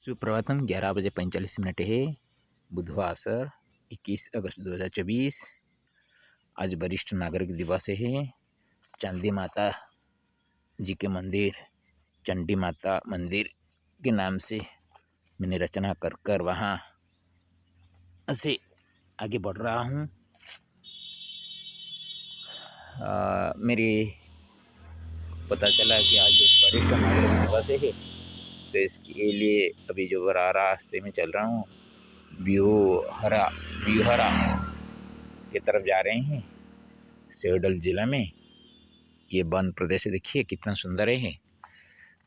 सुप्रभातम 11 बजे 45 मिनट है। बुधवार 21 अगस्त 2024। आज वरिष्ठ नागरिक दिवस है। चंडी माता जी के मंदिर, चंडी माता मंदिर के नाम से मैंने रचना कर वहाँ से आगे बढ़ रहा हूँ। मेरे पता चला कि आज वरिष्ठ नागरिक दिवस है, तो इसके लिए अभी जो रास्ते में चल रहा हूँ, व्यूहरा की तरफ जा रहे हैं। सेवडल जिला में ये वन प्रदेश देखिए कितना सुंदर है।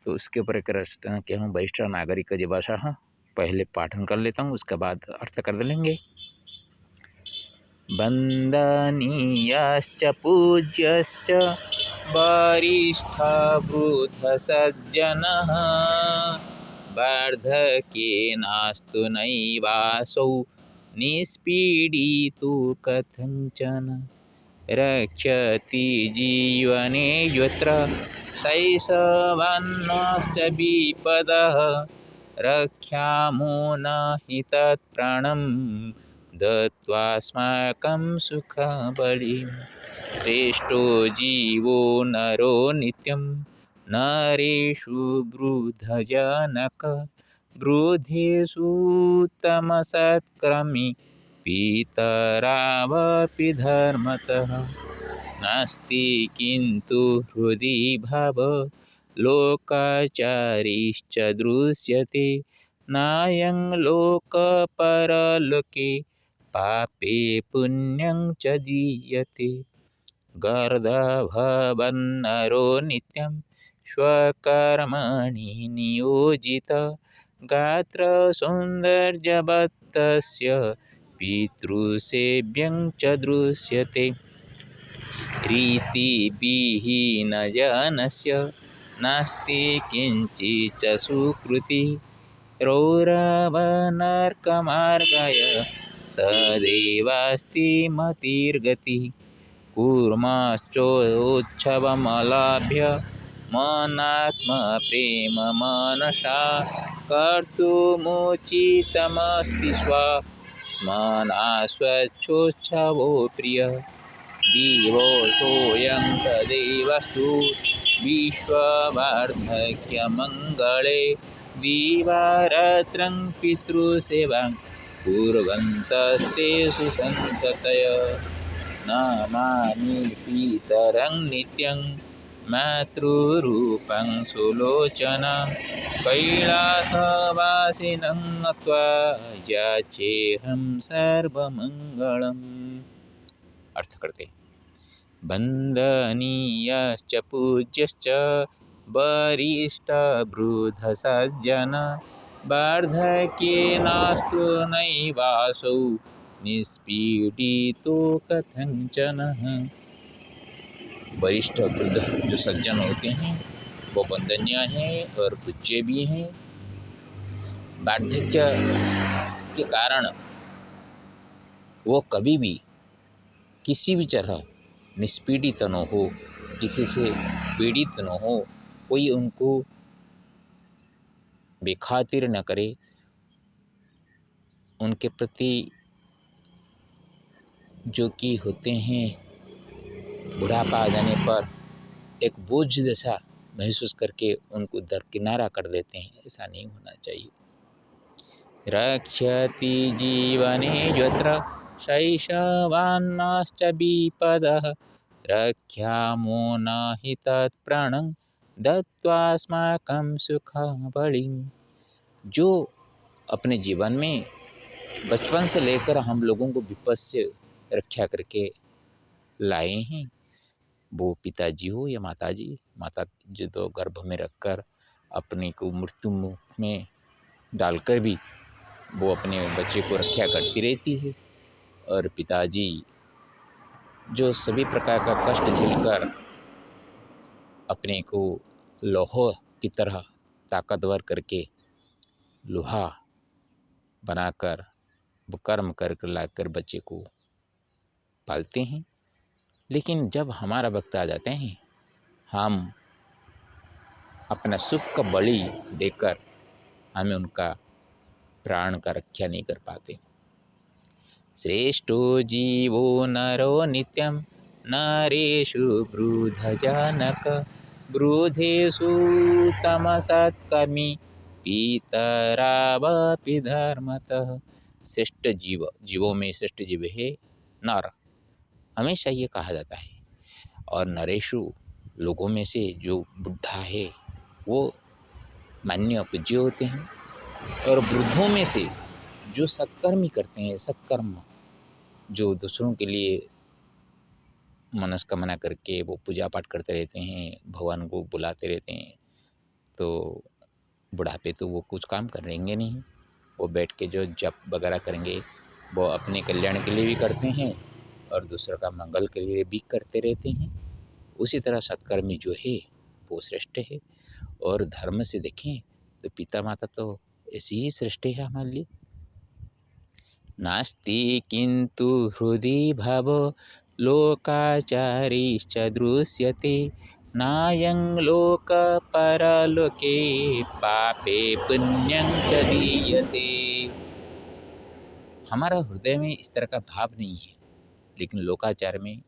तो उसके ऊपर एक रचना क्या हूँ, वरिष्ठ नागरिक दिवस। पहले पाठन कर लेता हूँ, उसके बाद अर्थ कर लेंगे। वंदनीयश्च पूज्यश्च वरिष्ठा वृद्ध सज्जनः वार्धक्ये नास्तु नैवासौ निष्पीडितो कथंचन रक्षति जीवने यत्र शैशवान्नश्च विपदः रक्षामो न हि तत्प्राणं दत्वास्माकं सुखबलिं श्रेष्ठो जीवो नरो नित्यं नरेषु वृद्धजनक वृद्धेषु तमसत्क्रमी पितरावपि धर्मतः नास्ति किन्तु हृदि भाव लोकाचारीश्च दृश्यते नायं लोकपरलोके पापे पुण्यं च दीयते गर्दभवन्नरो नित्यं स्वकर्मणि नियोजितः गात्रसौन्दर्यवत्तस्य पितृसेव्यं च दृश्यते रीतिविहीनजनस्य नास्ति किञ्चिच्च सुकृतिः रौरवनर्कमार्गाय सदैवास्ति मतिर्गतिः कुर्मश्चोत्सवमलाभ्य मनात्मप्रेम मनसा कर्तुमुचितमस्ति स्वच्छोत्सवो प्रियः दिवसोऽयं तदेवस्तु विश्ववार्धक्यमङ्गले दिवारात्रं पितृसेवां कुर्वन्तस्ते सुसन्ततया नमामि पितरं नित्यं मातृरूपं सुलोचनं कैलासवासिनं नत्वा याचेऽहं सर्वमङ्गलम्। अर्थ करते। वंदनीयश्च पूज्यश्च वरिष्ठ वृद्ध सज्जन वार्धक्ये नास्तु नैवासौ निष्पीडितो कथंचन। वरिष्ठ वृद्ध जो सज्जन होते हैं वो वंदनीय हैं और पूज्य भी हैं। वार्धक्य के कारण वो कभी भी किसी भी तरह निष्पीड़ित न हो, किसी से पीड़ित न हो, कोई उनको बेखातिर न करे, उनके प्रति जो कि होते हैं बुढ़ापा आ जाने पर एक बोझ जैसा महसूस करके उनको दरकिनारा कर देते हैं। ऐसा नहीं होना चाहिए। रक्षति जीवने यत्र शैशवान्नश्च विपदः रक्षामो न हि तत्प्राणं दत्वास्माकं सुखबलिं। जो अपने जीवन में बचपन से लेकर हम लोगों को विपद से रक्षा करके लाए हैं, वो पिताजी हो या माताजी। माता जो तो गर्भ में रखकर अपने को मृत्यु मुख में डालकर भी वो अपने बच्चे को रक्षा करती रहती है, और पिताजी जो सभी प्रकार का कष्ट झेलकर अपने को लोहा की तरह ताकतवर करके लोहा बनाकर वो कर्म कर लाकर बच्चे को पालते हैं। लेकिन जब हमारा वक्त आ जाते हैं, हम अपना सुख का बलि देकर हमें उनका प्राण का रक्षा नहीं कर पाते। श्रेष्ठो जीवो नरो नित्यं नरेषु वृद्धजनक वृद्धेषु तमसत्कर्मी पितरावपि धर्मतः। श्रेष्ठ जीवों में श्रेष्ठ जीव है नर, हमेशा ये कहा जाता है। और नरेशु लोगों में से जो बुढ़ा है वो मान्य पूज्य होते हैं। और वृद्धों में से जो सत्कर्मी करते हैं, सत्कर्म, जो दूसरों के लिए मनस्कामना करके वो पूजा पाठ करते रहते हैं, भगवान को बुलाते रहते हैं, तो बुढ़ापे तो वो कुछ काम करेंगे नहीं। वो बैठ के जो जप वगैरह करेंगे वो अपने कल्याण के लिए भी करते हैं और दूसरों का मंगल के लिए भी करते रहते हैं। उसी तरह सत्कर्मी जो है वो श्रेष्ठ है। और धर्म से देखें तो पिता माता तो ऐसे ही श्रेष्ठ है हमारे लिए। नास्ति किंतु हृदि भाव लोकाचारीश्च दृश्यते नायं लोक परलोके पापे पुण्यं च दीयते। हमारा हृदय में इस तरह का भाव नहीं है, लेकिन लोकाचार में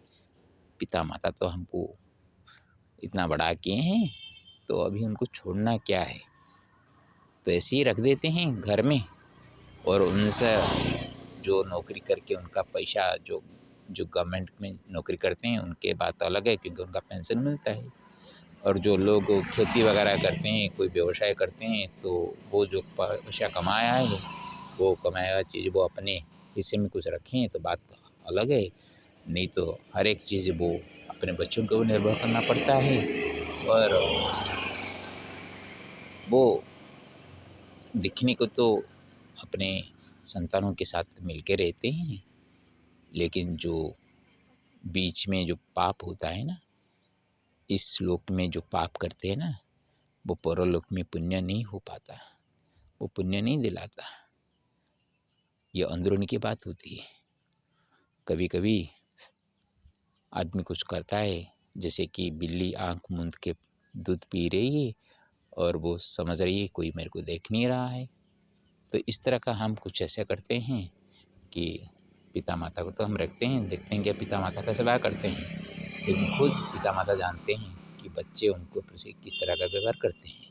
पिता माता तो हमको इतना बड़ा किए हैं, तो अभी उनको छोड़ना क्या है, तो ऐसे ही रख देते हैं घर में। और उनसे जो नौकरी करके उनका पैसा जो गवर्नमेंट में नौकरी करते हैं उनके बात अलग है, क्योंकि उनका पेंशन मिलता है। और जो लोग खेती वगैरह करते हैं, कोई व्यवसाय करते हैं, तो वो जो पैसा कमाया है वो कमाया हुआ चीज़ वो अपने हिस्से में कुछ रखें तो बात अलग है। नहीं तो हर एक चीज़ वो अपने बच्चों को निर्भर करना पड़ता है। और वो दिखने को तो अपने संतानों के साथ मिलके रहते हैं, लेकिन जो बीच में जो पाप होता है ना, इस लोक में जो पाप करते हैं ना, वो परलोक में पुण्य नहीं हो पाता, वो पुण्य नहीं दिलाता। ये अंदरूनी की बात होती है। कभी कभी आदमी कुछ करता है, जैसे कि बिल्ली आंख मूंद के दूध पी रही है और वो समझ रही है कोई मेरे को देख नहीं रहा है, तो इस तरह का हम कुछ ऐसा करते हैं कि पिता माता को तो हम रखते हैं, देखते हैं कि पिता माता का सेवा करते हैं, लेकिन खुद पिता माता जानते हैं कि बच्चे उनको किस तरह का व्यवहार करते हैं।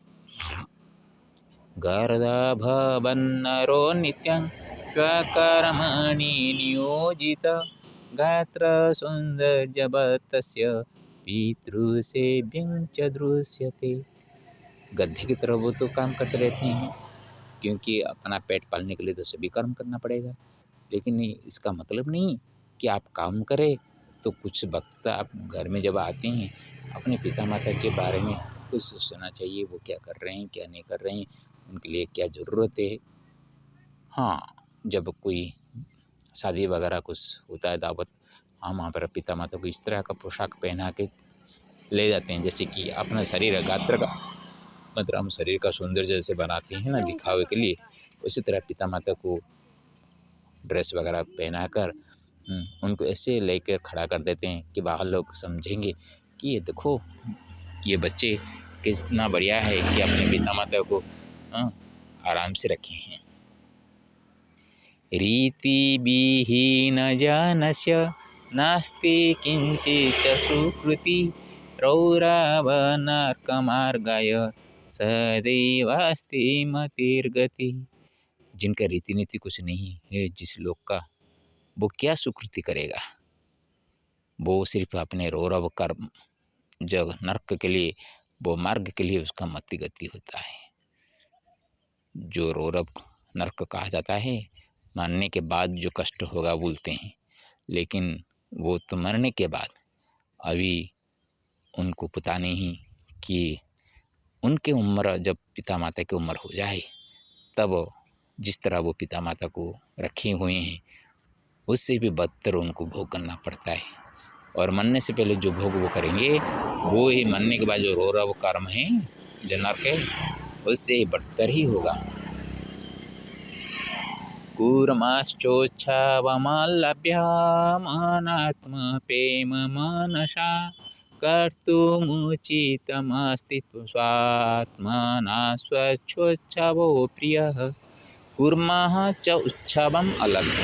गर्दभवन्नरो नित्यं स्वकर्मणि नियोजित गात्र सौन्दर्यवतस्य पितृसेव्यं च दृश्यते। गधे की तरह वो तो काम करते रहते हैं, क्योंकि अपना पेट पालने के लिए तो सभी कर्म करना पड़ेगा। लेकिन इसका मतलब नहीं कि आप काम करें तो कुछ वक्त आप घर में जब आते हैं अपने पिता माता के बारे में कुछ सोचना चाहिए, वो क्या कर रहे हैं, क्या नहीं कर रहे हैं, उनके लिए क्या ज़रूरत है। हाँ, जब कोई शादी वगैरह कुछ होता है, दावत, हम वहाँ पर पिता माता को इस तरह का पोशाक पहना के ले जाते हैं, जैसे कि अपना शरीर गात्र का मतलब हम शरीर का सौंदर्य जैसे बनाते हैं ना दिखावे के लिए, उसी तरह पिता माता को ड्रेस वगैरह पहना कर उनको ऐसे लेकर खड़ा कर देते हैं कि बाहर लोग समझेंगे कि ये देखो ये बच्चे कितना बढ़िया है कि अपने पिता माता को आराम से रखे हैं। रीतिविहीन जनस्य नास्ति किंचित् सुकृति रौरवनर्कमार्गाय सदैवास्ति मतिर्गति। जिनका रीति नीति कुछ नहीं है जिस लोग का, वो क्या सुकृति करेगा, वो सिर्फ अपने रौरव कर्म जग नरक के लिए, वो मार्ग के लिए उसका मति गति होता है। जो रौरव नरक कहा जाता है, मरने के बाद जो कष्ट होगा बोलते हैं, लेकिन वो तो मरने के बाद, अभी उनको पता नहीं कि उनके उम्र जब पिता माता की उम्र हो जाए तब जिस तरह वो पिता माता को रखे हुए हैं उससे भी बदतर उनको भोग करना पड़ता है। और मरने से पहले जो भोग वो करेंगे वो ही मरने के बाद जो रौरव कर्म है जो नरक है उससे बदतर ही होगा। कूर्मश्चोच्छावमल्लभ्यामनात्मप्रेम मनसा कर्तुमुचितमस्ति स्वात्मना स्वच्छोच्छवो प्रियः। कुर्मः च उत्सवम अलभ्य।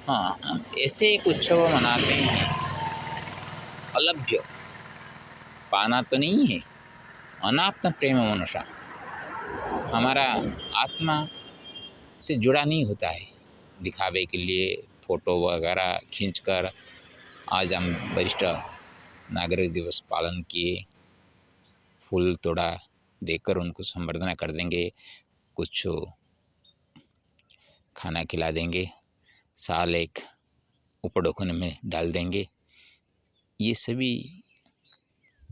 हाँ, हम ऐसे एक उत्सव मनाते हैं, अलभ्य, पाना तो नहीं है, अनात्म प्रेम मनुष्य, हमारा आत्मा से जुड़ा नहीं होता है। दिखावे के लिए फ़ोटो वगैरह खींचकर आज हम वरिष्ठ नागरिक दिवस पालन किए, फूल तोड़ा देकर उनको संबर्धना कर देंगे, कुछ खाना खिला देंगे, साल एक उपढ़ौकन में डाल देंगे। ये सभी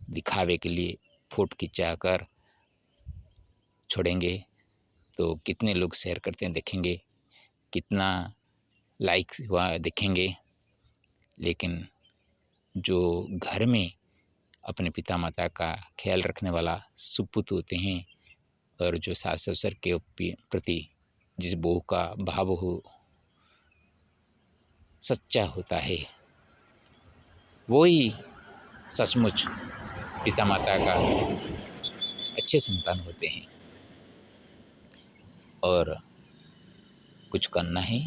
दिखावे के लिए फ़ोटो खिंचाकर छोड़ेंगे तो कितने लोग शेयर करते हैं देखेंगे, कितना लाइक्स हुआ देखेंगे। लेकिन जो घर में अपने पिता माता का ख्याल रखने वाला सुपुत्र होते हैं और जो सास ससुर के प्रति जिस बहू का भाव हो सच्चा होता है, वो ही सचमुच पिता माता का अच्छे संतान होते हैं। और कुछ करना है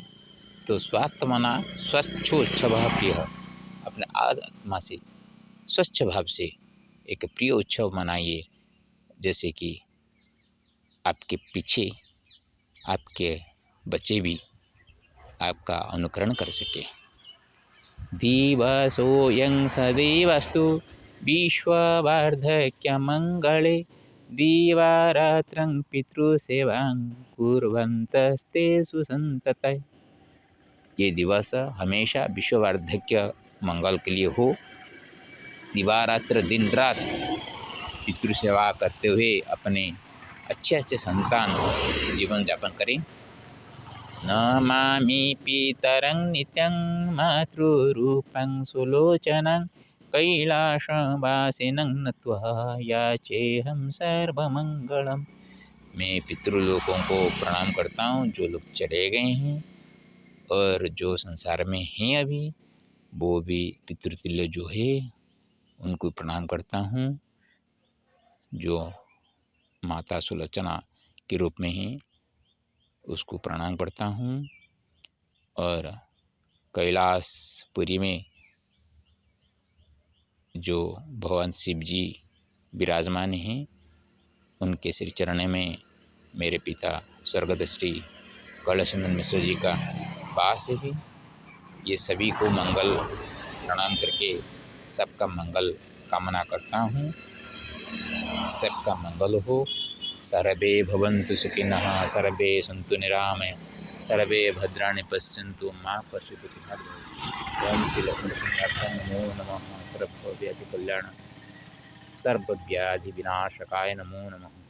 तो स्वात्मना स्वच्छोत्सवः प्रियः, अपने आत्मा से स्वच्छ भाव से एक प्रिय उत्सव मनाइए, जैसे कि आपके पीछे आपके बच्चे भी आपका अनुकरण कर सके। दिवसोऽयं सदैवस्तु विश्ववार्धक्यमङ्गले, दिवारात्रं पितृसेवां कुर्वन्तस्ते सुसन्ततः। ये दिवस हमेशा विश्ववार्धक्य मंगल के लिए हो। दिवारात्र दिन रात पितृसेवा करते हुए अपने अच्छे अच्छे संतान जीवन यापन करें। नमामि पितरं नित्यं मातृरूपं सुलोचनं, कैलासवासिनं नत्वा याचेऽहं सर्वमंगलम्। मैं पितृलोकों को प्रणाम करता हूँ, जो लोग चले गए हैं और जो संसार में हैं अभी, वो भी पितृतुल्य जो है उनको प्रणाम करता हूँ। जो माता सुलोचना के रूप में हैं उसको प्रणाम करता हूँ। और कैलाशपुरी में जो भगवान शिव जी विराजमान हैं, उनके श्री चरण में मेरे पिता स्वर्गत श्री कैलाशनंदन मिश्र जी का वास है। ये सभी को मंगल प्रणाम करके सबका मंगल कामना करता हूँ। सबका मंगल हो। सर्वे भवन्तु सुखिनः, सर्वे सन्तु निरामया, सर्वे भद्राणि पश्यन्तु मा कश्चित् दुःखभाग् भवेत्। ओम श्री लक्ष्मीनाथाय नमो नमः। सर्वव्याधि कल्याण सर्वव्याधि विनाशकाय नमो नमः।